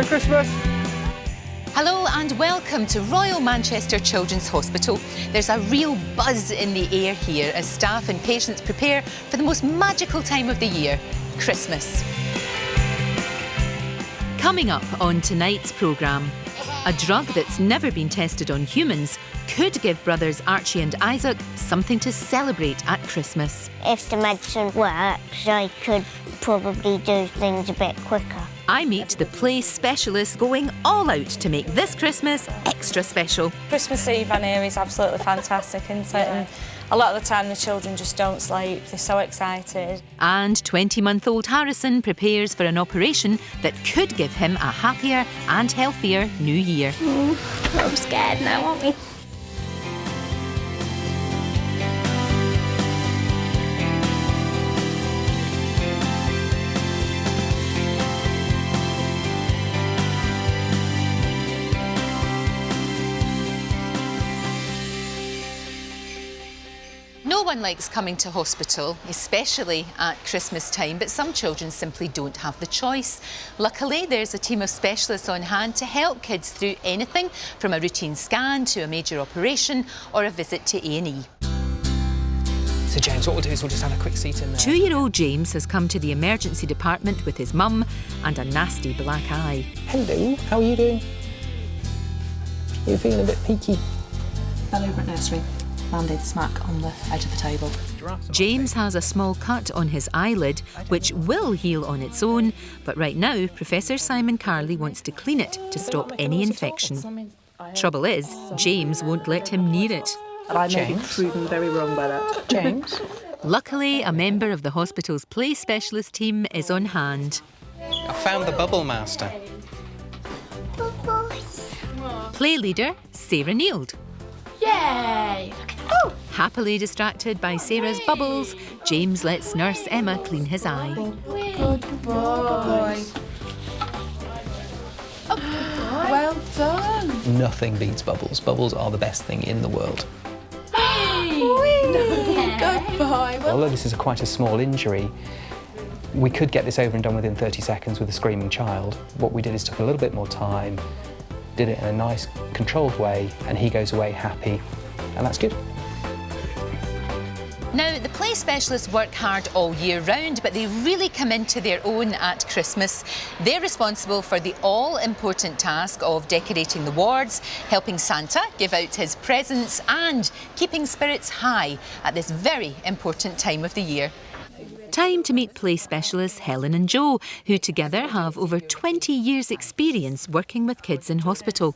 Merry Christmas! Hello and welcome to Royal Manchester Children's Hospital. There's a real buzz in the air here as staff and patients prepare for the most magical time of the year, Christmas. Coming up on tonight's programme, a drug that's never been tested on humans could give brothers Archie and Isaac something to celebrate at Christmas. If the medicine works, I could probably do things a bit quicker. I meet the play specialists going all out to make this Christmas extra special. Christmas Eve on here is absolutely fantastic, isn't it? And a lot of the time the children just don't sleep, they're so excited. And 20-month-old Harrison prepares for an operation that could give him a happier and healthier new year. I'm scared now, aren't we? No one likes coming to hospital, especially at Christmas time, but some children simply don't have the choice. Luckily, there's a team of specialists on hand to help kids through anything from a routine scan to a major operation or a visit to A&E. So James, what we'll do is we'll just have a quick seat in there. 2-year-old James has come to the emergency department with his mum and a nasty black eye. Hello, how are you doing? You're feeling a bit peaky. Fell over at nursery. Landed smack on the edge of the table. James has a small cut on his eyelid, which will heal on its own, but right now, Professor Simon Carley wants to clean it to stop any infection. Trouble is, James won't let him near it. And I may be proven very wrong by that. James? Luckily, a member of the hospital's play specialist team is on hand. I found the bubble master. Play leader, Sarah Neild. Yay! Happily distracted by Sarah's bubbles, James lets nurse Emma clean his eye. Good boy. Well done. Nothing beats bubbles. Bubbles are the best thing in the world. Good boy. Although this is quite a small injury, we could get this over and done within 30 seconds with a screaming child. What we did is took a little bit more time, did it in a nice, controlled way, and he goes away happy, and that's good. Now, the play specialists work hard all year round, but they really come into their own at Christmas. They're responsible for the all-important task of decorating the wards, helping Santa give out his presents and keeping spirits high at this very important time of the year. Time to meet play specialists Helen and Joe, who together have over 20 years' experience working with kids in hospital.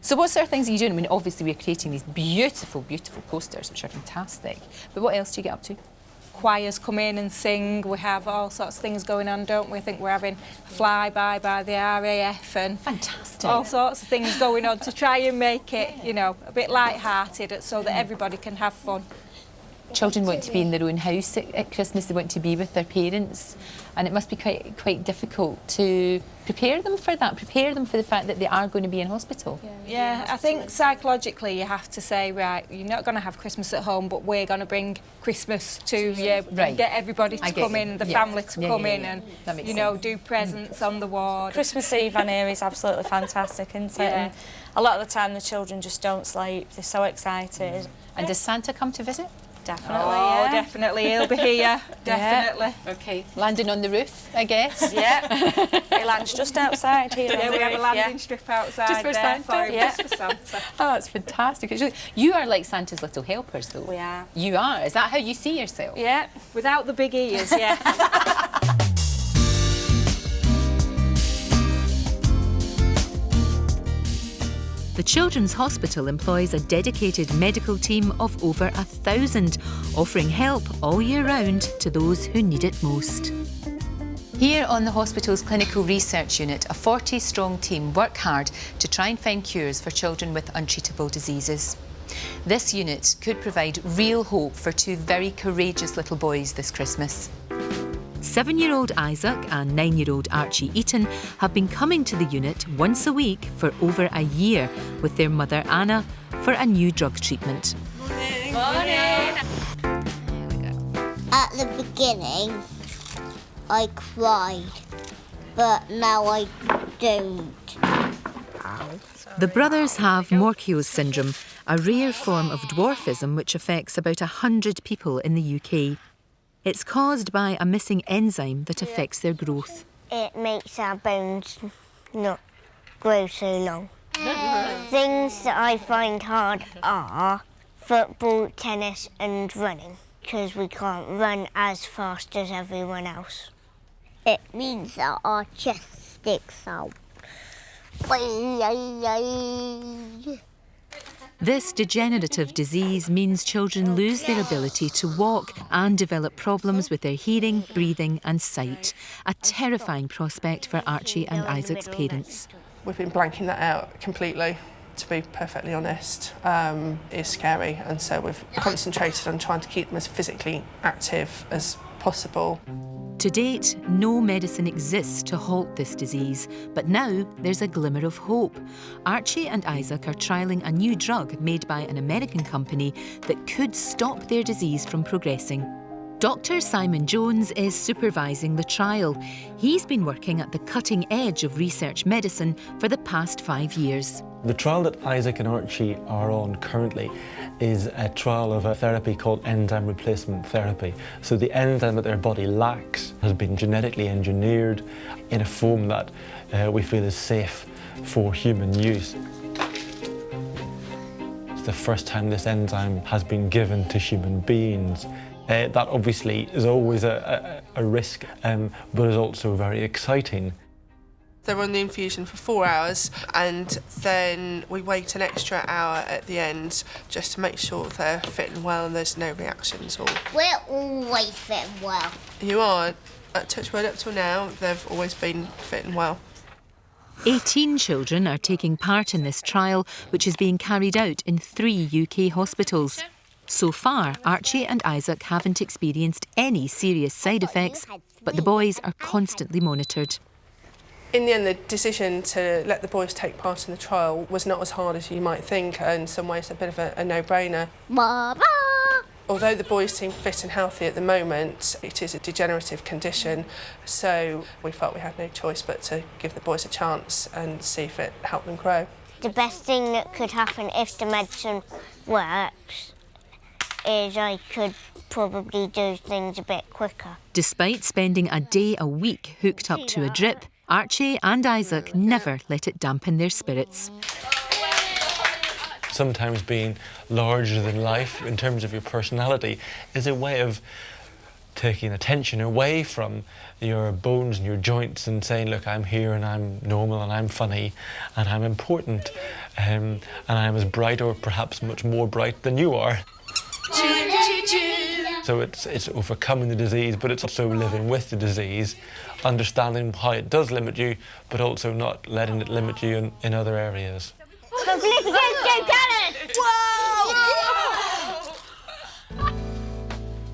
So what sort of things are you doing? I mean, obviously we're creating these beautiful, beautiful posters, which are fantastic. But what else do you get up to? Choirs come in and sing, we have all sorts of things going on, don't we? I think we're having a flyby by the RAF and Fantastic. all sorts of things going on to try and make it, you know, a bit light-hearted so that everybody can have fun. Children want to be in their own house at Christmas, they want to be with their parents, and it must be quite difficult to prepare them for that, prepare them for the fact that they are going to be in hospital. Yeah, I think psychologically you have to say, right, you're not going to have Christmas at home, but we're going to bring Christmas to you, Right. get everybody to come in, the family to come in and, That makes you know, sense. do presents on the ward. Christmas Eve on here is absolutely fantastic, isn't it? Yeah. And a lot of the time the children just don't sleep, they're so excited. And does Santa come to visit? Definitely, Oh, yeah. definitely, he'll be here, definitely. Okay. Landing on the roof, I guess. Yeah, he lands just outside here. Yeah, on we the have a roof, landing strip outside Just for there Santa? for him, Yeah. just for Santa. Oh, that's fantastic. It's really- You are like Santa's little helpers, though. We are. You are. Is that how you see yourself? Yeah. Without the big ears, yeah. The Children's Hospital employs a dedicated medical team of over 1,000, offering help all year round to those who need it most. Here on the hospital's clinical research unit, a 40-strong team work hard to try and find cures for children with untreatable diseases. This unit could provide real hope for two very courageous little boys this Christmas. 7-year-old Isaac and 9-year-old Archie Eaton have been coming to the unit once a week for over a year with their mother Anna for a new drug treatment. At the beginning, I cried, but now I don't. The brothers have Morquio's syndrome, a rare form of dwarfism which affects about 100 people in the UK. It's caused by a missing enzyme that affects their growth. It makes our bones not grow so long. Things that I find hard are football, tennis and running, because we can't run as fast as everyone else. It means that our chest sticks out. This degenerative disease means children lose their ability to walk and develop problems with their hearing, breathing and sight. A terrifying prospect for Archie and Isaac's parents. We've been blanking that out completely, to be perfectly honest. It's scary, and so we've concentrated on trying to keep them as physically active as possible. To date, no medicine exists to halt this disease, but now there's a glimmer of hope. Archie and Isaac are trialling a new drug made by an American company that could stop their disease from progressing. Dr. Simon Jones is supervising the trial. He's been working at the cutting edge of research medicine for the past 5 years. The trial that Isaac and Archie are on currently is a trial of a therapy called enzyme replacement therapy. So the enzyme that their body lacks has been genetically engineered in a form that we feel is safe for human use. It's the first time this enzyme has been given to human beings. That obviously is always a risk, but is also very exciting. They're on the infusion for 4 hours, and then we wait an extra hour at the end just to make sure they're fitting well and there's no reactions. We're always fitting well. You are. Touch wood, up till now, they've always been fitting well. 18 children are taking part in this trial, which is being carried out in 3 UK hospitals. So far, Archie and Isaac haven't experienced any serious side effects, but the boys are constantly monitored. In the end, the decision to let the boys take part in the trial was not as hard as you might think, and in some ways a bit of a no-brainer. Although the boys seem fit and healthy at the moment, it is a degenerative condition, so we felt we had no choice but to give the boys a chance and see if it helped them grow. The best thing that could happen if the medicine works is I could probably do things a bit quicker. Despite spending a day a week hooked up to a drip, Archie and Isaac never let it dampen their spirits. Sometimes being larger than life in terms of your personality is a way of taking attention away from your bones and your joints and saying, look, I'm here and I'm normal and I'm funny and I'm important and I'm as bright or perhaps much more bright than you are. So it's overcoming the disease, but it's also living with the disease, understanding how it does limit you, but also not letting it limit you in other areas.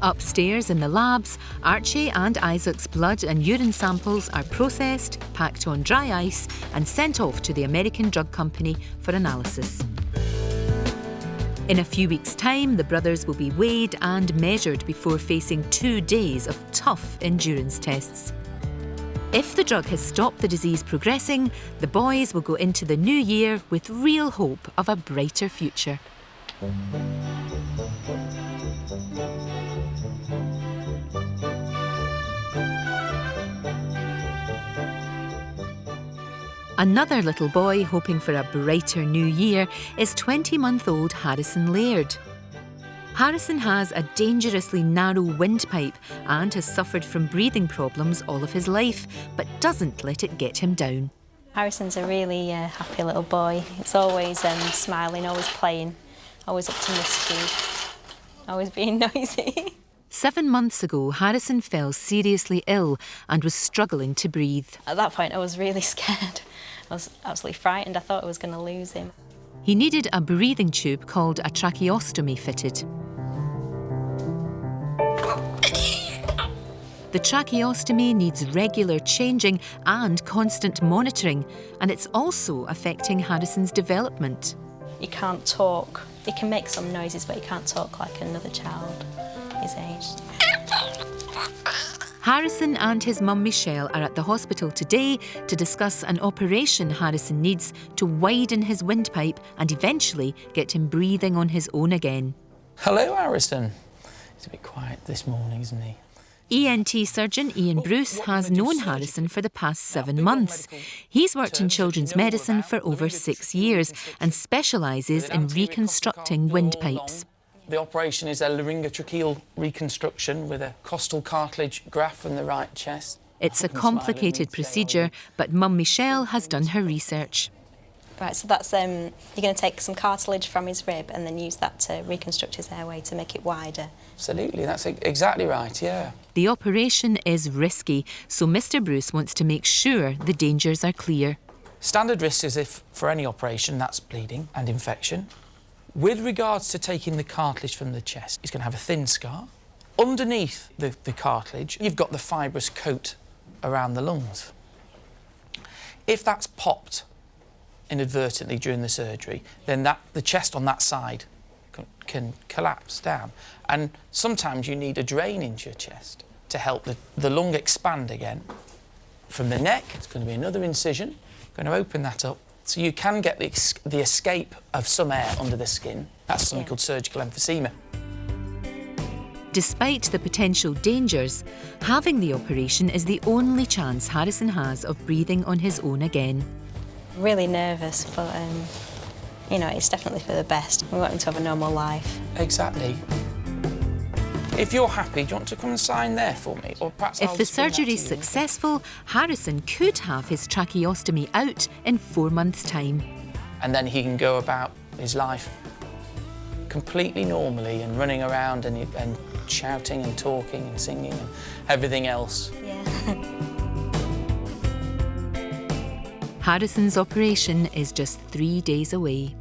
Upstairs in the labs, Archie and Isaac's blood and urine samples are processed, packed on dry ice and sent off to the American drug company for analysis. In a few weeks' time, the brothers will be weighed and measured before facing 2 days of tough endurance tests. If the drug has stopped the disease progressing, the boys will go into the new year with real hope of a brighter future. Another little boy hoping for a brighter new year is 20-month-old Harrison Laird. Harrison has a dangerously narrow windpipe and has suffered from breathing problems all of his life, but doesn't let it get him down. Harrison's a really happy little boy. He's always smiling, always playing, always up to mischief, always being noisy. 7 months ago, Harrison fell seriously ill and was struggling to breathe. At that point, I was really scared. I was absolutely frightened. I thought I was going to lose him. He needed a breathing tube called a tracheostomy fitted. The tracheostomy needs regular changing and constant monitoring, and it's also affecting Harrison's development. He can't talk. He can make some noises, but he can't talk like another child his age. Harrison and his mum Michelle are at the hospital today to discuss an operation Harrison needs to widen his windpipe and eventually get him breathing on his own again. Hello, Harrison. He's a bit quiet this morning, isn't he? ENT surgeon Ian Bruce has known Harrison for the past 7 months. He's worked in children's medicine for over 6 years and specialises in reconstructing windpipes. The operation is a laryngotracheal reconstruction with a costal cartilage graft from the right chest. It's a complicated procedure, but Mum Michelle has done her research. Right, so that's you're going to take some cartilage from his rib and then use that to reconstruct his airway to make it wider. Absolutely, that's exactly right, yeah. The operation is risky, so Mr. Bruce wants to make sure the dangers are clear. Standard risk is if, for any operation, that's bleeding and infection. With regards to taking the cartilage from the chest, he's going to have a thin scar. Underneath the cartilage, you've got the fibrous coat around the lungs. If that's popped inadvertently during the surgery, then the chest on that side can collapse down. And sometimes you need a drain into your chest to help the lung expand again. From the neck, it's going to be another incision. Going to open that up. So you can get the escape of some air under the skin. That's something called surgical emphysema. Despite the potential dangers, having the operation is the only chance Harrison has of breathing on his own again. Really nervous, but you know, it's definitely for the best. We want him to have a normal life. Exactly. If you're happy, do you want to come and sign there for me? Or perhaps if the surgery is successful, Harrison could have his tracheostomy out in 4 months' time. And then he can go about his life completely normally and running around and shouting and talking and singing and everything else. Yeah. Harrison's operation is just 3 days away.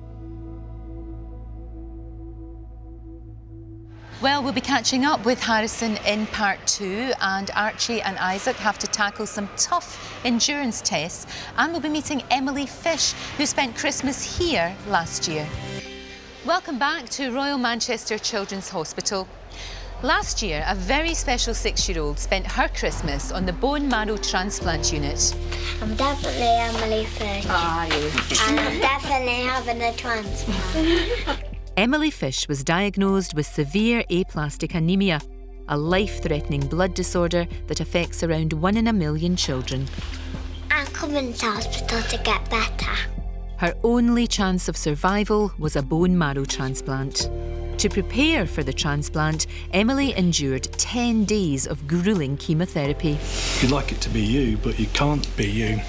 Well, we'll be catching up with Harrison in part 2, and Archie and Isaac have to tackle some tough endurance tests, and we'll be meeting Emily Fish, who spent Christmas here last year. Welcome back to Royal Manchester Children's Hospital. Last year, a very special 6-year-old spent her Christmas on the bone marrow transplant unit. I'm definitely Emily Fish. Are you? And I'm definitely having a transplant. Emily Fish was diagnosed with severe aplastic anemia, a life-threatening blood disorder that affects around 1 in a million children. I'm coming to hospital to get better. Her only chance of survival was a bone marrow transplant. To prepare for the transplant, Emily endured 10 days of gruelling chemotherapy. You'd like it to be you, but you can't be you.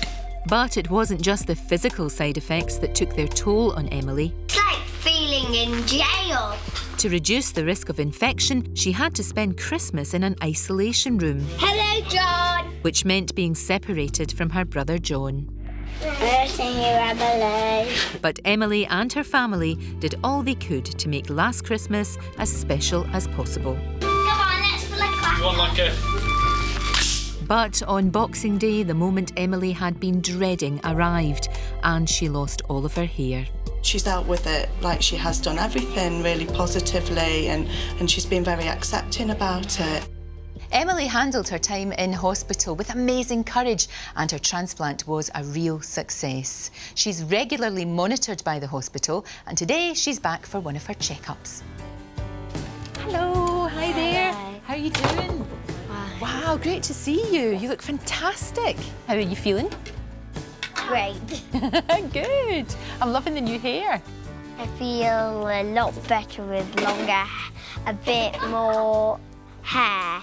But it wasn't just the physical side effects that took their toll on Emily. It's like feeling in jail. To reduce the risk of infection, she had to spend Christmas in an isolation room. Hello, John. Which meant being separated from her brother John. Nursing you, Emily. But Emily and her family did all they could to make last Christmas as special as possible. Come on, let's play clap. You want like a... But on Boxing Day, the moment Emily had been dreading arrived, and she lost all of her hair. She's dealt with it like she has done everything really positively, and she's been very accepting about it. Emily handled her time in hospital with amazing courage, and her transplant was a real success. She's regularly monitored by the hospital, and today she's back for one of her checkups. Hello, hi there. How are you doing? Wow, great to see you. You look fantastic. How are you feeling? Great. Good. I'm loving the new hair. I feel a lot better with longer, a bit more hair.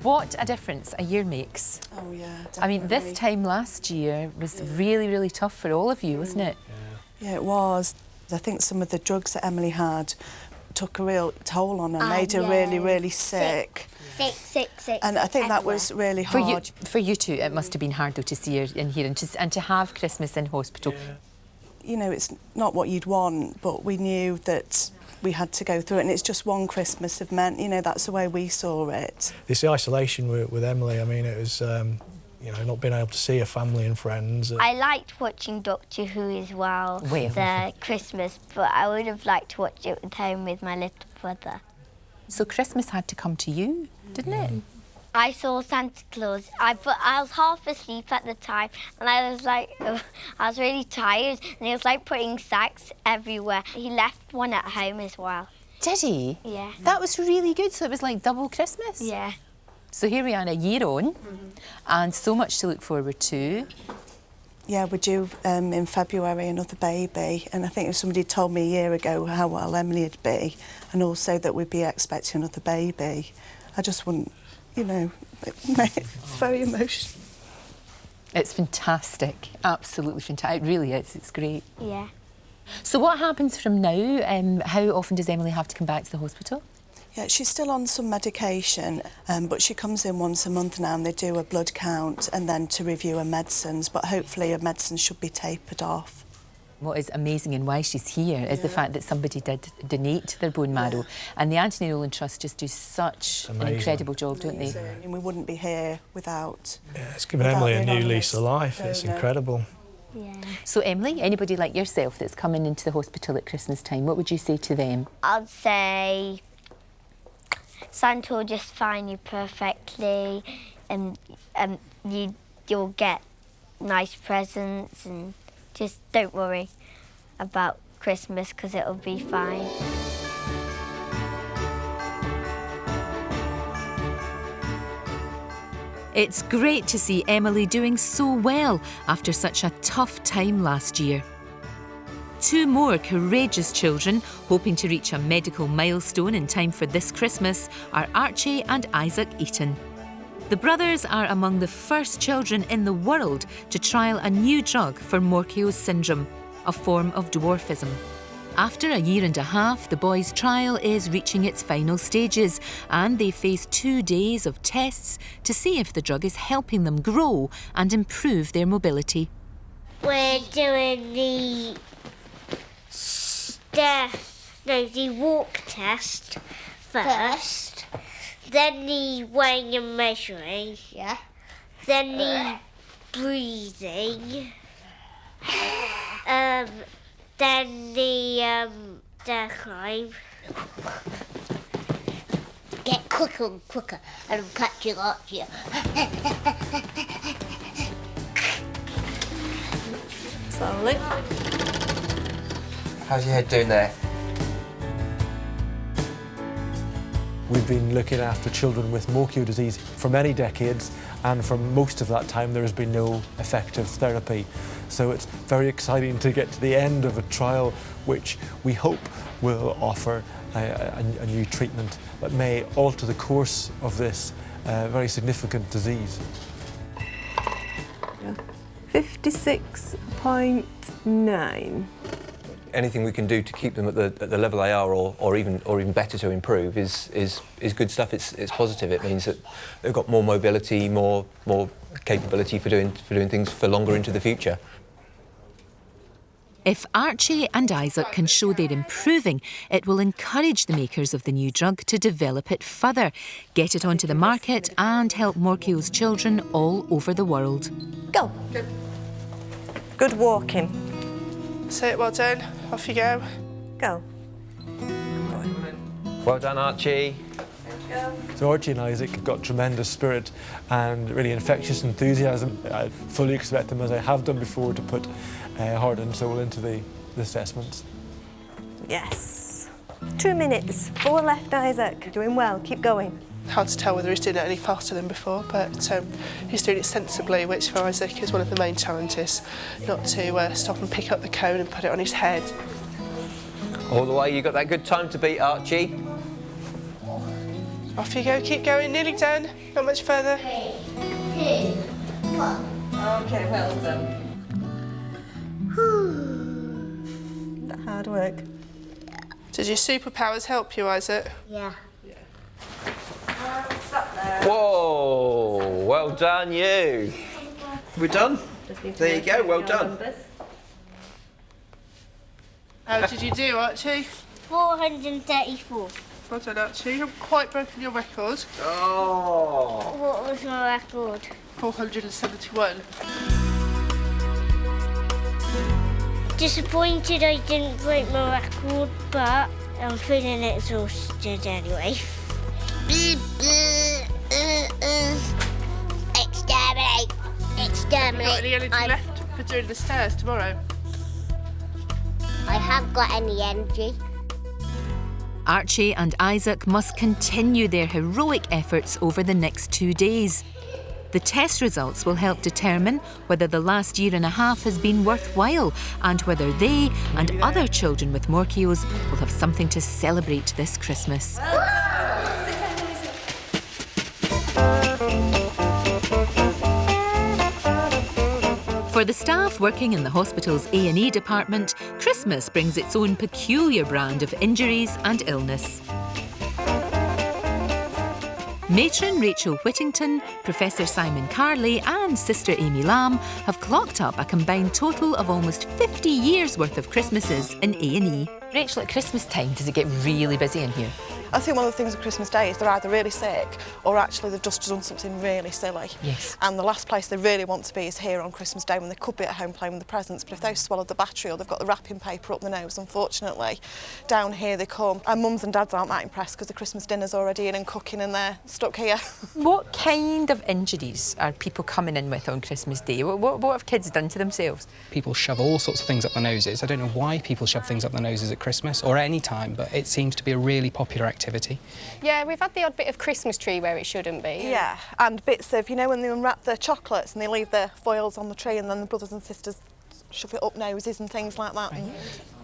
What a difference a year makes. Oh, yeah, definitely. I mean, this time last year was really, really tough for all of you, wasn't it? Yeah, it was. I think some of the drugs that Emily had took a real toll on her, made her really, really sick. Sick. And I think that was really hard. For you two, it must have been hard, though, to see her in here and to have Christmas in hospital. Yeah. You know, it's not what you'd want, but we knew that we had to go through it, and it's just one Christmas of meant, you know, that's the way we saw it. This isolation with Emily, I mean, it was, you know, not being able to see her family and friends. I liked watching Doctor Who as well, the Christmas, but I would have liked to watch it at home with my little brother. So Christmas had to come to you, didn't it? I saw Santa Claus. I was half asleep at the time, and I was like, I was really tired, and he was like putting sacks everywhere. He left one at home as well. Did he? Yeah. That was really good. So it was like double Christmas? Yeah. So here we are, a year on, and so much to look forward to. Yeah, we're due in February another baby, and I think if somebody told me a year ago how well Emily would be, and also that we'd be expecting another baby, I just wouldn't, you know, it's very emotional. It's fantastic, absolutely fantastic. It really is, it's great. Yeah. So what happens from now? How often does Emily have to come back to the hospital? Yeah, she's still on some medication, but she comes in once a month now and they do a blood count and then to review her medicines, but hopefully her medicines should be tapered off. What is amazing and why she's here is the fact that somebody did donate their bone marrow, and the Anthony Nolan Trust just do such an incredible job, don't they? And we wouldn't be here without... Yeah, it's given Emily a new lease of life. It's incredible. Yeah. So Emily, anybody like yourself that's coming into the hospital at Christmas time, what would you say to them? I'd say Santa will just find you perfectly, and you'll get nice presents, and just don't worry about Christmas because it'll be fine. It's great to see Emily doing so well after such a tough time last year. 2 more courageous children hoping to reach a medical milestone in time for this Christmas are Archie and Isaac Eaton. The brothers are among the first children in the world to trial a new drug for Morquio's syndrome, a form of dwarfism. After a year and a half, the boys' trial is reaching its final stages, and they face 2 days of tests to see if the drug is helping them grow and improve their mobility. We're doing the walk test first, then the weighing and measuring, then the breathing, then the climb. Get quicker and quicker, and I'm catching up here. Slowly. How's your head doing there? We've been looking after children with Morquio disease for many decades, and for most of that time there has been no effective therapy. So it's very exciting to get to the end of a trial which we hope will offer a new treatment that may alter the course of this very significant disease. 56.9. Anything we can do to keep them at the level they are, or even better to improve, is good stuff. It's positive. It means that they've got more mobility, more capability for doing things for longer into the future. If Archie and Isaac can show they're improving, it will encourage the makers of the new drug to develop it further, get it onto the market and help Morquio's children all over the world. Go. Good walking. Say it, well done. Off you go. Go. Well done, Archie. So Archie and Isaac have got tremendous spirit and really infectious enthusiasm. I fully expect them, as I have done before, to put heart and soul into the assessments. Yes. 2 minutes. 4 left, Isaac. Doing well. Keep going. Hard to tell whether he's doing it any faster than before, but he's doing it sensibly, which for Isaac is one of the main challenges, not to stop and pick up the cone and put it on his head. All the way, you got that good time to beat, Archie. Off you go, keep going, nearly done, not much further. 3, 2, 1. Okay, well done. That hard work. Did your superpowers help you, Isaac? Yeah. Stop there. Whoa! Well done, you. We're done. There you go. Well done. How did you do, Archie? 434. Well done, Archie. You haven't quite broken your record. Oh. What was my record? 471. Disappointed I didn't break my record, but I'm feeling exhausted anyway. Have you got any energy left for doing the stairs tomorrow? I haven't got any energy. Archie and Isaac must continue their heroic efforts over the next 2 days. The test results will help determine whether the last year and a half has been worthwhile and whether they and other children with morchios will have something to celebrate this Christmas. For the staff working in the hospital's A&E department, Christmas brings its own peculiar brand of injuries and illness. Matron Rachel Whittington, Professor Simon Carley and Sister Amy Lamb have clocked up a combined total of almost 50 years' worth of Christmases in A&E. Rachel, at Christmas time, does it get really busy in here? I think one of the things with Christmas Day is they're either really sick or actually they've just done something really silly. Yes. And the last place they really want to be is here on Christmas Day when they could be at home playing with the presents. But if they've swallowed the battery or they've got the wrapping paper up their nose, unfortunately, down here they come. And mums and dads aren't that impressed because the Christmas dinner's already in and cooking and they're stuck here. What kind of injuries are people coming in with on Christmas Day? What have kids done to themselves? People shove all sorts of things up their noses. I don't know why people shove things up their noses at Christmas or any time, but it seems to be a really popular activity. Yeah, we've had the odd bit of Christmas tree where it shouldn't be. Yeah, and bits of, you know, when they unwrap the chocolates and they leave the foils on the tree and then the brothers and sisters shove it up noses and things like that. Right.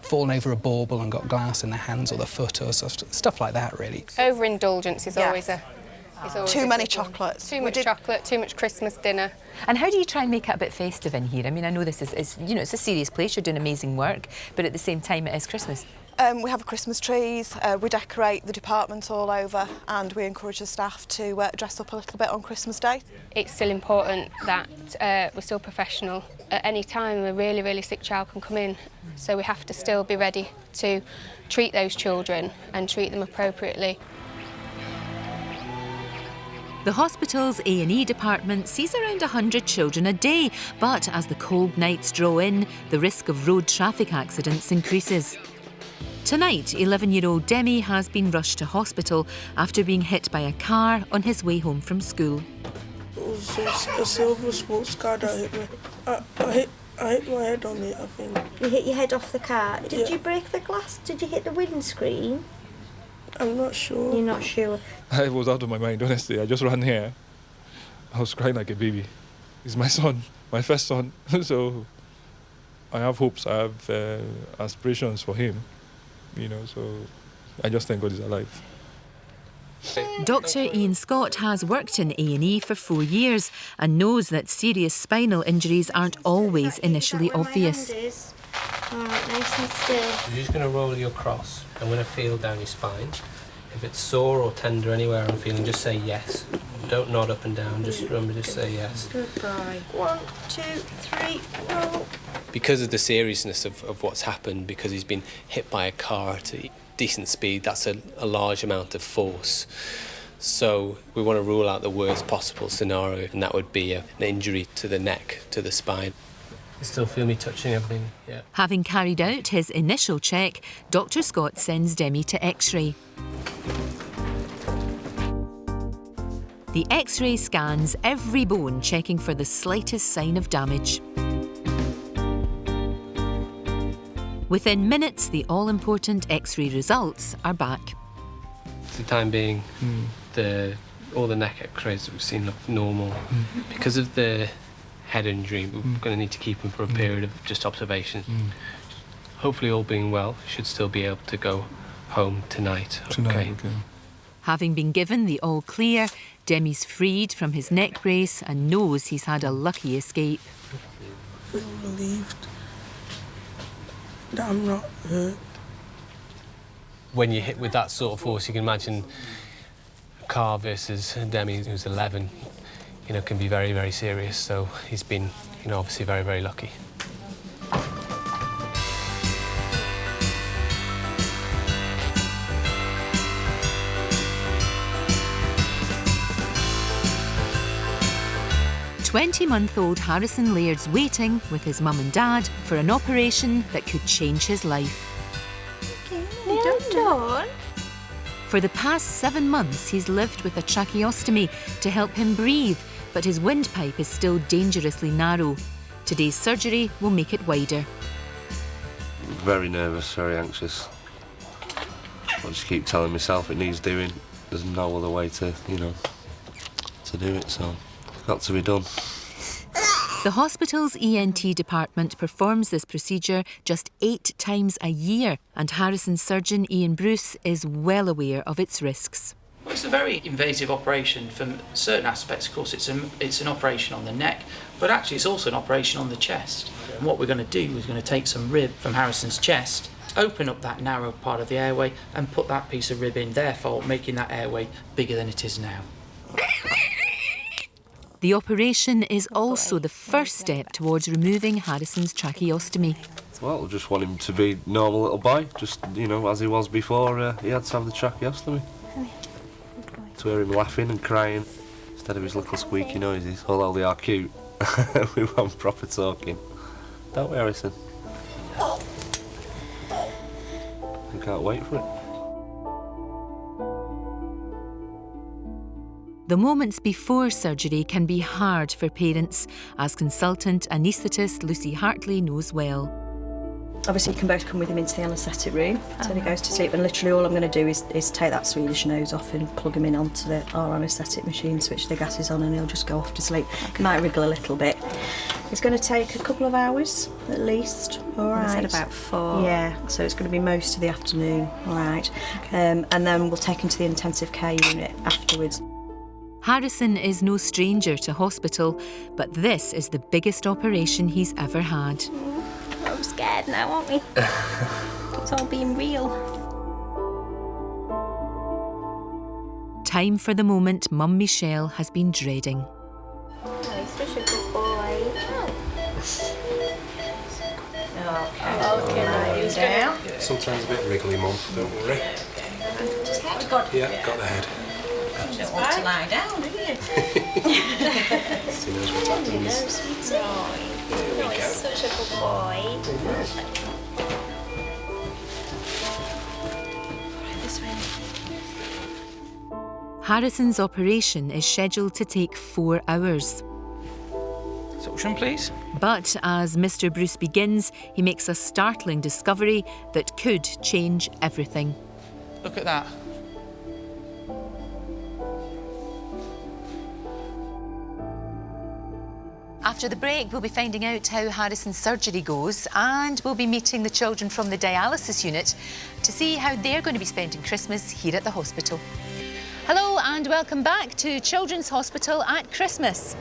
Fallen over a bauble and got glass in their hands or their foot or stuff like that, really. Overindulgence is always a... Too many chocolates. Too much chocolate, too much Christmas dinner. And how do you try and make it a bit festive in here? I mean, I know this is you know, it's a serious place, you're doing amazing work, but at the same time it is Christmas. We have Christmas trees, we decorate the department all over and we encourage the staff to dress up a little bit on Christmas Day. It's still important that we're still professional. At any time a really, really sick child can come in, so we have to still be ready to treat those children and treat them appropriately. The hospital's A&E department sees around 100 children a day, but as the cold nights draw in, the risk of road traffic accidents increases. Tonight, 11-year-old Demi has been rushed to hospital after being hit by a car on his way home from school. It was a silver sports car that hit me. I hit my head on it, I think. You hit your head off the car. Did Yeah. you break the glass? Did you hit the windscreen? I'm not sure. You're not sure? I was out of my mind, honestly. I just ran here. I was crying like a baby. He's my son, my first son. So I have hopes, I have aspirations for him, you know, so I just thank God he's alive. Dr Ian Scott has worked in A&E for 4 years and knows that serious spinal injuries aren't always initially obvious. Alright, nice and still. You're just going to roll your cross. I'm going to feel down your spine. If it's sore or tender anywhere I'm feeling, just say yes. Don't nod up and down, just remember to say yes. Goodbye. 1, 2, 3, roll. Because of the seriousness of what's happened, because he's been hit by a car at a decent speed, that's a large amount of force. So we want to rule out the worst possible scenario, and that would be an injury to the neck, to the spine. You still feel me touching everything? Yeah. Having carried out his initial check, Dr Scott sends Demi to X-ray. The X-ray scans every bone, checking for the slightest sign of damage. Within minutes, the all-important X-ray results are back. For the time being, all the neck X-rays that we've seen look normal. Because of the head injury, we're going to need to keep him for a period of just observation. Hopefully, all being well, should still be able to go home tonight. Okay. Having been given the all clear, Demi's freed from his neck brace and knows he's had a lucky escape. I feel relieved that I'm not hurt. When you're hit with that sort of force, you can imagine a car versus Demi, who's 11, you know, can be very, very serious. So he's been, you know, obviously very, very lucky. "20-month-old Harrison Laird's waiting with his mum and dad for an operation that could change his life. Well done. For the past 7 months, he's lived with a tracheostomy to help him breathe, but his windpipe is still dangerously narrow. Today's surgery will make it wider. Very nervous, very anxious. I just keep telling myself it needs doing. There's no other way to, to do it, so it's got to be done. The hospital's ENT department performs this procedure just 8 times a year, and Harrison's surgeon Ian Bruce is well aware of its risks. Well, it's a very invasive operation from certain aspects. Of course, it's an operation on the neck, but actually it's also an operation on the chest. And what we're going to do is going to take some rib from Harrison's chest, open up that narrow part of the airway and put that piece of rib in, therefore making that airway bigger than it is now. The operation is also the first step towards removing Harrison's tracheostomy. Well, I just want him to be a normal little boy, just, as he was before he had to have the tracheostomy. To hear him laughing and crying instead of his little squeaky noises, although they are cute. We want proper talking. Don't we, Harrison? I can't wait for it. The moments before surgery can be hard for parents, as consultant anaesthetist Lucy Hartley knows well. Obviously, you can both come with him into the anaesthetic room until he goes to sleep, and literally all I'm going to do is take that Swedish nose off and plug him in onto our anaesthetic machine, switch the gases on, and he'll just go off to sleep. He might wriggle a little bit. It's going to take a couple of hours at least. All right. I said about 4. Yeah, so it's going to be most of the afternoon. All right. And then we'll take him to the intensive care unit afterwards. Harrison is no stranger to hospital, but this is the biggest operation he's ever had. I'm scared now, aren't we? It's all being real. Time for the moment Mum Michelle has been dreading. Oh, he's such a good boy. Okay, right, you down. Sometimes a bit wriggly, Mum, don't worry. His head? Yeah, got the head. You don't want to lie down, do you? She knows what's happening. He's such a good boy. This way. Harrison's operation is scheduled to take 4 hours. Suction, please. But as Mr. Bruce begins, he makes a startling discovery that could change everything. Look at that. After the break, we'll be finding out how Harrison's surgery goes, and we'll be meeting the children from the dialysis unit to see how they're going to be spending Christmas here at the hospital. Hello and welcome back to Children's Hospital at Christmas.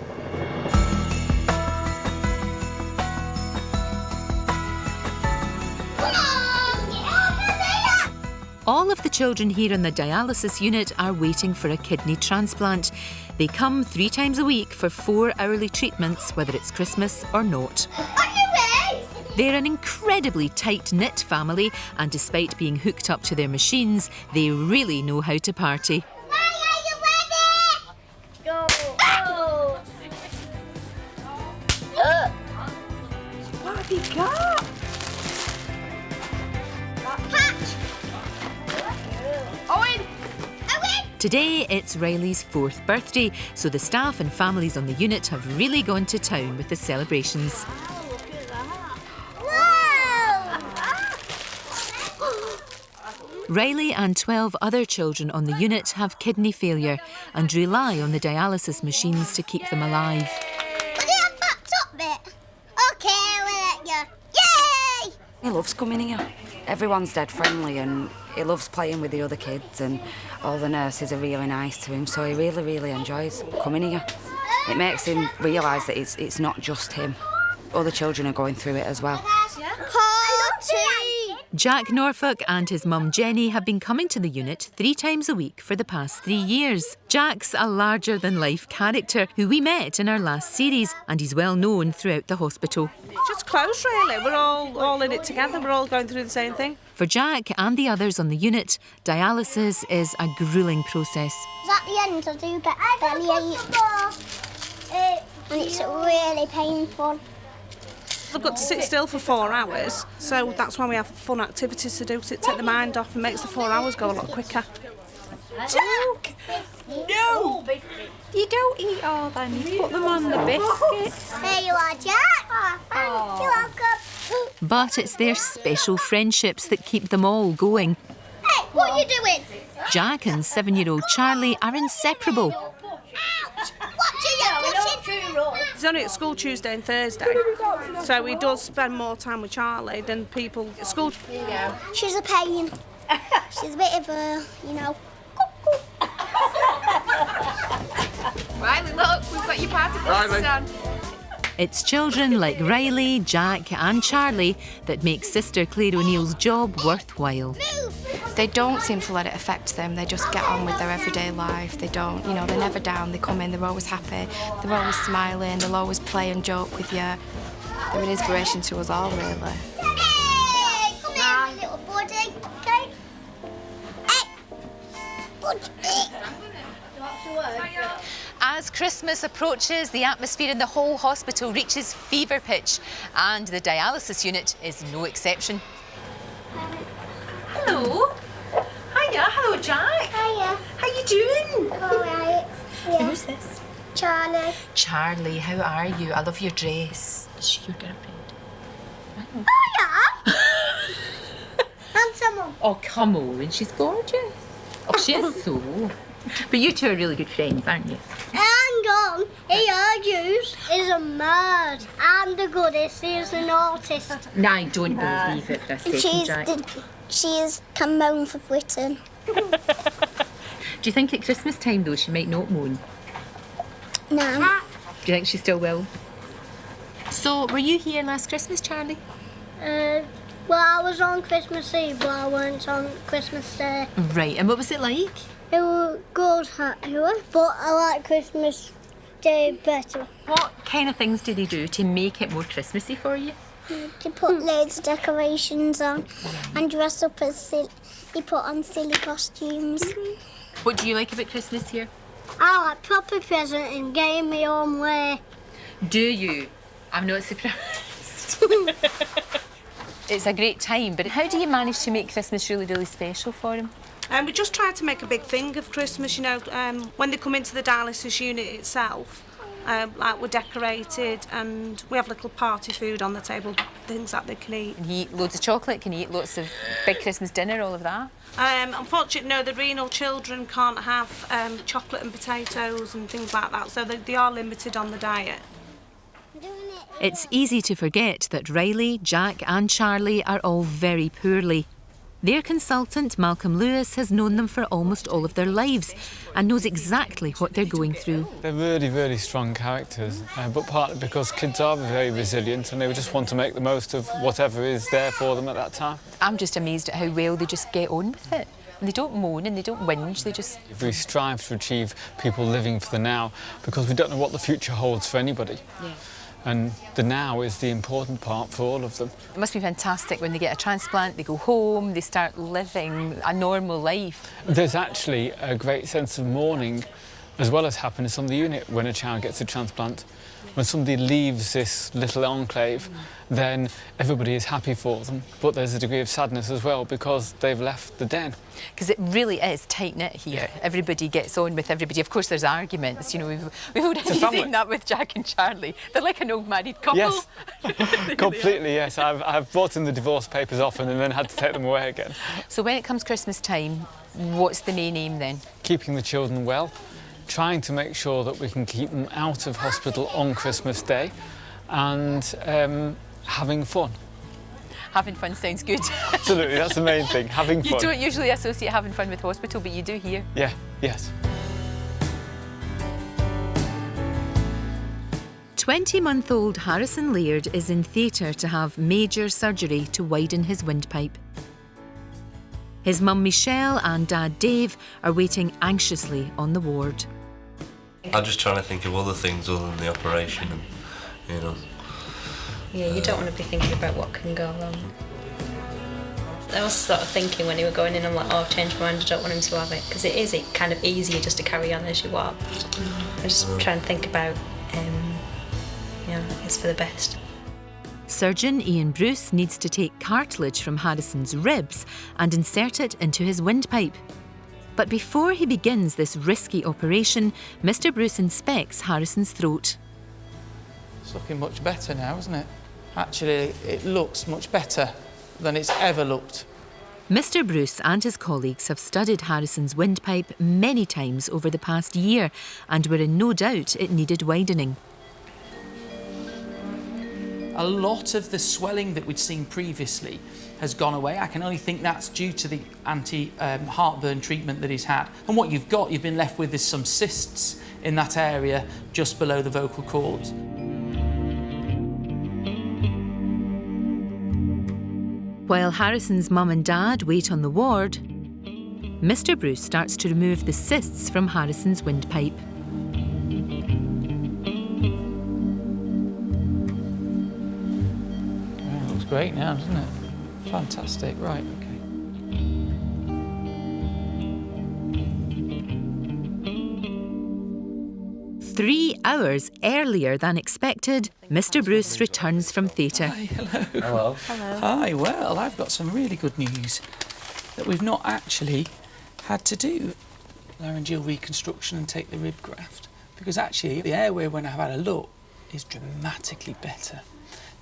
All of the children here in the dialysis unit are waiting for a kidney transplant. They come 3 times a week for 4 hourly treatments, whether it's Christmas or not. They're an incredibly tight-knit family, and despite being hooked up to their machines, they really know how to party. Go! Oh! What have you got? Owen! Today, it's Riley's 4th birthday, so the staff and families on the unit have really gone to town with the celebrations. Riley and 12 other children on the unit have kidney failure and rely on the dialysis machines to keep them alive. Will you have that top bit? Okay, we'll let you. Yay! He loves coming here. Everyone's dead friendly and he loves playing with the other kids, and all the nurses are really nice to him, so he really, really enjoys coming here. It makes him realise that it's not just him. Other children are going through it as well. Jack Norfolk and his mum Jenny have been coming to the unit 3 times a week for the past 3 years. Jack's a larger-than-life character who we met in our last series, and he's well known throughout the hospital. Just close, really. We're all in it together. We're all going through the same thing. For Jack and the others on the unit, dialysis is a gruelling process. At the end, I do get bellyache. And it's really painful. I've got to sit still for 4 hours, so that's why we have fun activities to do to take the mind off and makes the 4 hours go a lot quicker. Jack! No! You don't eat all them. You put them on the biscuits. There you are, Jack. You're welcome. But it's their special friendships that keep them all going. Hey, what are you doing? Jack and 7-year-old Charlie are inseparable. What are you pushing? He's only at school Tuesday and Thursday, so he does spend more time with Charlie than people at school. She's a pain. She's a bit of a, you know. Riley, look, we've got your party glasses on. It's children like Riley, Jack and Charlie that make Sister Claire O'Neill's job worthwhile. They don't seem to let it affect them. They just get on with their everyday life. They don't, you know, they're never down. They come in, they're always happy. They're always smiling. They'll always play and joke with you. They're an inspiration to us all, really. Hey, come here, little buddy. Okay? Hey, buddy. As Christmas approaches, the atmosphere in the whole hospital reaches fever pitch, and the dialysis unit is no exception. Hello. Hiya. Hello, Jack. Hiya. How you doing? All right. Yeah. Who's this? Charlie. Charlie, how are you? I love your dress. Is she your girlfriend? Hiya. Handsome. Oh, come on. She's gorgeous. Oh, she is so. But you two are really good friends, aren't you? Hang on. Here, Juice is a mad and the goodest. He is an artist. No, I don't believe it for a second, Jack. She is come moan for Britain. Do you think at Christmas time, though, she might not moan? No. Do you think she still will? So, were you here last Christmas, Charlie? Well, I was on Christmas Eve, but I weren't on Christmas Day. Right, and what was it like? It was good, but I like Christmas Day better. What kind of things do they do to make it more Christmassy for you? To put loads of decorations on and dress up as you put on silly costumes. What do you like about Christmas here? I like proper present and getting my own way. Do you? I'm not surprised. It's a great time, but how do you manage to make Christmas really, really special for them? We just try to make a big thing of Christmas, you know, when they come into the dialysis unit itself. Like, we're decorated and we have little party food on the table, things that they can eat. Can you eat loads of chocolate? Can you eat lots of big Christmas dinner, all of that? Unfortunately, no, the renal children can't have chocolate and potatoes and things like that, so they are limited on the diet. It's easy to forget that Riley, Jack and Charlie are all very poorly. Their consultant, Malcolm Lewis, has known them for almost all of their lives and knows exactly what they're going through. They're really, really strong characters, but partly because kids are very resilient and they just want to make the most of whatever is there for them at that time. I'm just amazed at how well they just get on with it. And they don't moan and they don't whinge, they just... We strive to achieve people living for the now because we don't know what the future holds for anybody. Yeah. And the now is the important part for all of them. It must be fantastic when they get a transplant, they go home, they start living a normal life. There's actually a great sense of mourning as well as happiness on the unit when a child gets a transplant. When somebody leaves this little enclave, then everybody is happy for them, but there's a degree of sadness as well because they've left the den. Because it really is tight-knit here. Everybody gets on with everybody. Of course, there's arguments. You know, we've already seen that with Jack and Charlie. They're like an old married couple. Yes, completely, yes. I've brought in the divorce papers often and then had to take them away again. So when it comes Christmas time, what's the main aim then? Keeping the children well, trying to make sure that we can keep them out of hospital on Christmas Day and having fun. Having fun sounds good. Absolutely, that's the main thing, having fun. You don't usually associate having fun with hospital, but you do here. Yeah, yes. 20-month-old Harrison Laird is in theatre to have major surgery to widen his windpipe. His mum Michelle and dad Dave are waiting anxiously on the ward. I'm just trying to think of other things other than the operation and, you know. Yeah, you don't want to be thinking about what can go wrong. I was sort of thinking when you were going in, I'm like, oh, I've changed my mind, I don't want him to have it. Because it is kind of easier just to carry on as you are. I just try and think about, it's for the best. Surgeon Ian Bruce needs to take cartilage from Harrison's ribs and insert it into his windpipe. But before he begins this risky operation, Mr. Bruce inspects Harrison's throat. It's looking much better now, isn't it? Actually, it looks much better than it's ever looked. Mr. Bruce and his colleagues have studied Harrison's windpipe many times over the past year and were in no doubt it needed widening. A lot of the swelling that we'd seen previously has gone away. I can only think that's due to the anti-heartburn treatment that he's had. And what you've been left with is some cysts in that area just below the vocal cords. While Harrison's mum and dad wait on the ward, Mr. Bruce starts to remove the cysts from Harrison's windpipe. Well, it looks great now, doesn't it? Fantastic, right, okay. 3 hours earlier than expected, Mr. Bruce returns from theatre. Hi, hello. Hello. Hi, well, I've got some really good news that we've not actually had to do laryngeal reconstruction and take the rib graft, because actually the airway, when I've had a look, is dramatically better,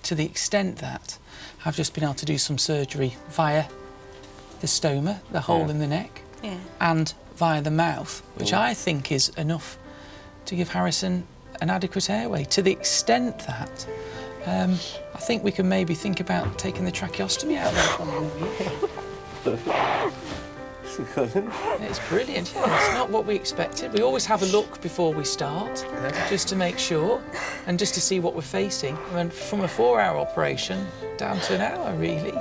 to the extent that I've just been able to do some surgery via the stoma, the hole in the neck, and via the mouth, which I think is enough to give Harrison an adequate airway, to the extent that I think we can maybe think about taking the tracheostomy out of that. It's brilliant, yeah. It's not what we expected. We always have a look before we start, just to make sure, and just to see what we're facing. And from a 4-hour operation down to an hour, really.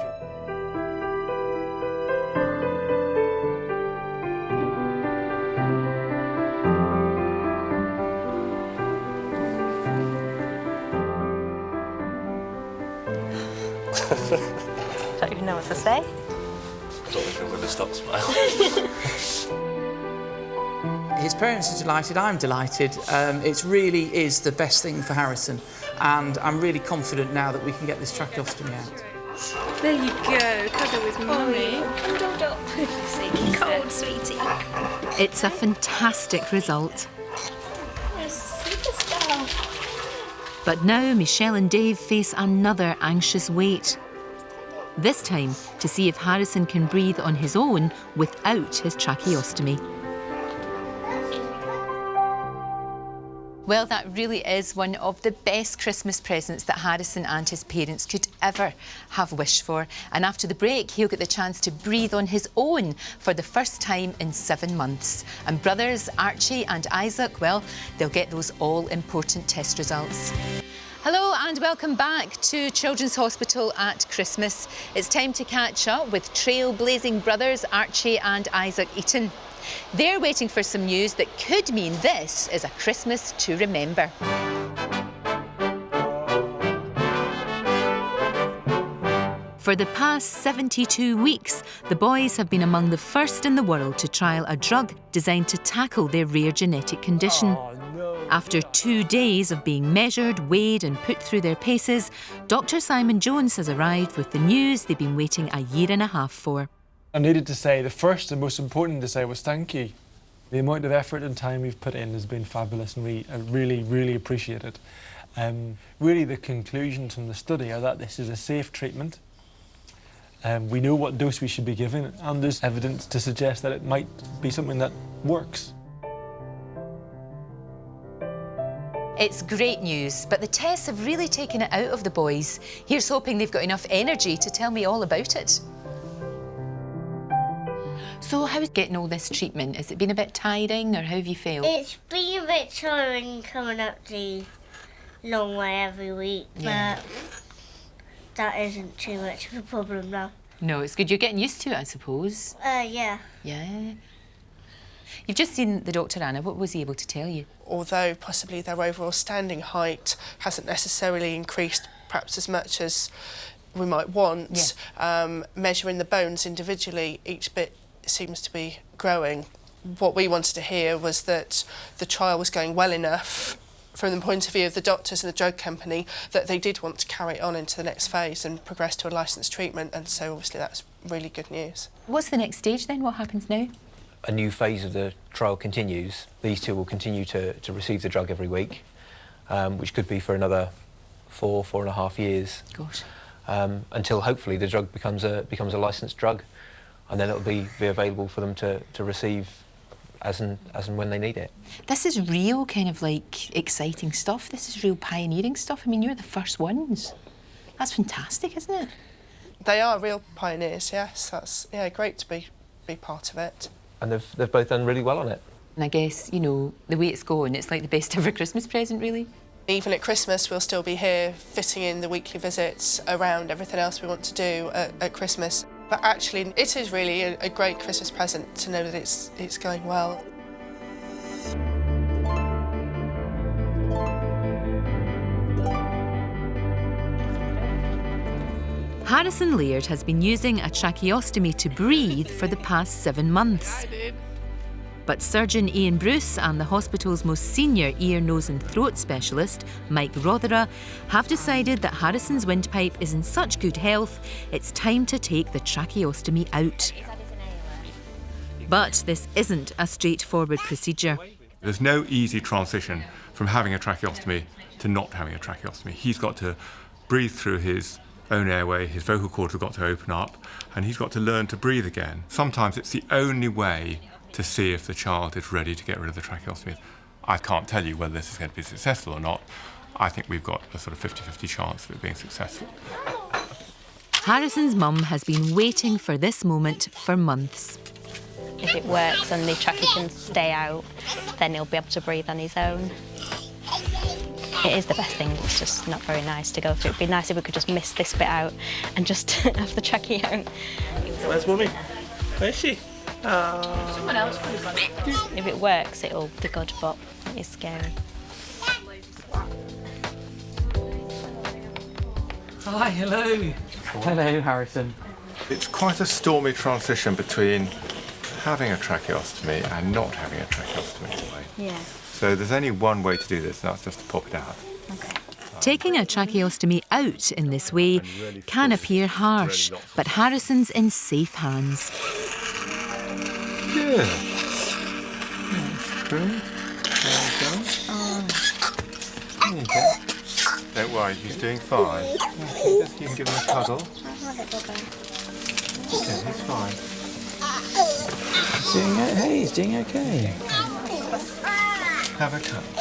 Don't even know what to say. I don't think I'm going to stop smiling. His parents are delighted, I'm delighted. It really is the best thing for Harrison, and I'm really confident now that we can get this tracheostomy out. There you go, cuddle with Mummy. Cuddled up. Cold, sweetie. It's a fantastic result. Superstar. But now Michelle and Dave face another anxious wait. This time to see if Harrison can breathe on his own without his tracheostomy. Well, that really is one of the best Christmas presents that Harrison and his parents could ever have wished for. And after the break, he'll get the chance to breathe on his own for the first time in 7 months. And brothers Archie and Isaac, well, they'll get those all-important test results. Hello and welcome back to Children's Hospital at Christmas. It's time to catch up with trailblazing brothers Archie and Isaac Eaton. They're waiting for some news that could mean this is a Christmas to remember. For the past 72 weeks, the boys have been among the first in the world to trial a drug designed to tackle their rare genetic condition. After 2 days of being measured, weighed and put through their paces, Dr. Simon Jones has arrived with the news they've been waiting a 1.5 years for. I needed to say, the first and most important to say was thank you. The amount of effort and time you've put in has been fabulous, and we really, really appreciate it. Really the conclusions from the study are that this is a safe treatment. We know what dose we should be given, and there's evidence to suggest that it might be something that works. It's great news, but the tests have really taken it out of the boys. Here's hoping they've got enough energy to tell me all about it. So how's getting all this treatment? Has it been a bit tiring, or how have you felt? It's been a bit tiring coming up the long way every week, but that isn't too much of a problem now. No, it's good. You're getting used to it, I suppose. Yeah. Yeah. You've just seen the doctor, Anna. What was he able to tell you? Although possibly their overall standing height hasn't necessarily increased perhaps as much as we might want, measuring the bones individually, each bit seems to be growing. What we wanted to hear was that the trial was going well enough from the point of view of the doctors and the drug company that they did want to carry it on into the next phase and progress to a licensed treatment, and so obviously that's really good news. What's the next stage then? What happens now? a new phase of the trial continues, these two will continue to receive the drug every week, which could be for another 4.5 years. Gosh. Until hopefully the drug becomes a licensed drug, and then it'll be available for them to receive as and when they need it. This is real kind of like exciting stuff. This is real pioneering stuff. I mean, you're the first ones. That's fantastic, isn't it? They are real pioneers, yes. That's great to be part of it. And they've both done really well on it. And I guess, you know, the way it's going, it's like the best ever Christmas present, really. Even at Christmas, we'll still be here fitting in the weekly visits around everything else we want to do at Christmas. But actually, it is really a great Christmas present to know that it's going well. Harrison Laird has been using a tracheostomy to breathe for the past 7 months. But surgeon Ian Bruce and the hospital's most senior ear, nose and throat specialist, Mike Rothera, have decided that Harrison's windpipe is in such good health, it's time to take the tracheostomy out. But this isn't a straightforward procedure. There's no easy transition from having a tracheostomy to not having a tracheostomy. He's got to breathe through his own airway, his vocal cords have got to open up, and he's got to learn to breathe again. Sometimes it's the only way to see if the child is ready to get rid of the tracheostomy. I can't tell you whether this is going to be successful or not. I think we've got a sort of 50-50 chance of it being successful. Harrison's mum has been waiting for this moment for months. If it works and the trachea can stay out, then he'll be able to breathe on his own. It is the best thing, it's just not very nice to go through. It'd be nice if we could just miss this bit out and just have the trachea out. Where's Mummy? Where is she? Someone else put his on. If it works, it'll be good, but it is scary. Hi, hello. Hello, Harrison. It's quite a stormy transition between having a tracheostomy and not having a tracheostomy. Yeah. So there's only one way to do this, and that's just to pop it out. Taking a tracheostomy out in this way can appear harsh, but Harrison's in safe hands. Good. There you go. Don't worry, he's doing fine. You can give him a cuddle. Okay, he's fine. He's doing okay. Have a cuddle.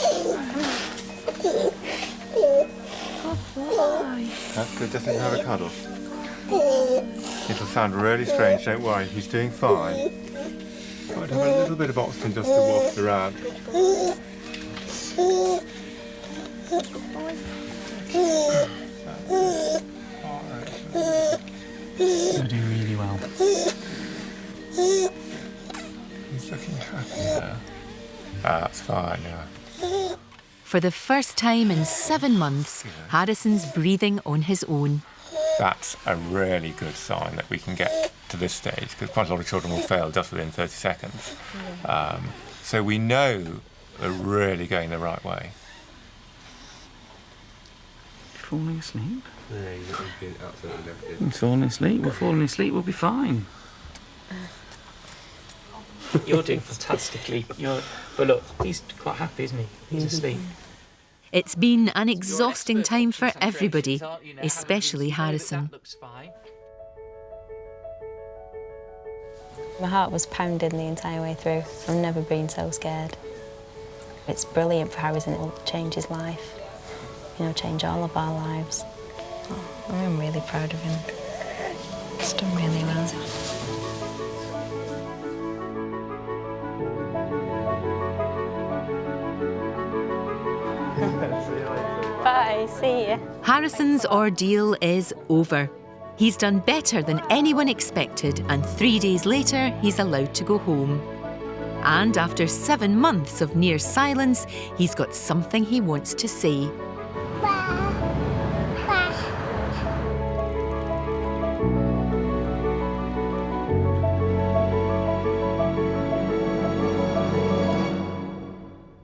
That's good, just have a cuddle. It'll sound really strange, don't worry, he's doing fine. Might have a little bit of oxygen just to waft around. You're doing really well. He's looking happy now. That's fine now. For the first time in 7 months, Harrison's breathing on his own. That's a really good sign that we can get to this stage, because quite a lot of children will fail just within 30 seconds. So we know we're really going the right way. Falling asleep? Yeah, you're being absolutely never He's falling asleep. We're falling asleep. We'll be fine. You're doing fantastically. But look, he's quite happy, isn't he? He's asleep. It's been an exhausting time for everybody, especially Harrison. My heart was pounding the entire way through. I've never been so scared. It's brilliant for Harrison. It'll change his life, you know, change all of our lives. I'm really proud of him. He's done really well. Bye, see you. Harrison's ordeal is over. He's done better than anyone expected, and 3 days later, he's allowed to go home. And after 7 months of near silence, he's got something he wants to say.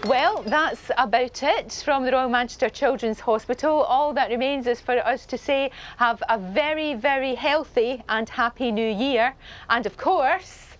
Well, that's about it from the Royal Manchester Children's Hospital. All that remains is for us to say have a very, very healthy and happy new year. And of course...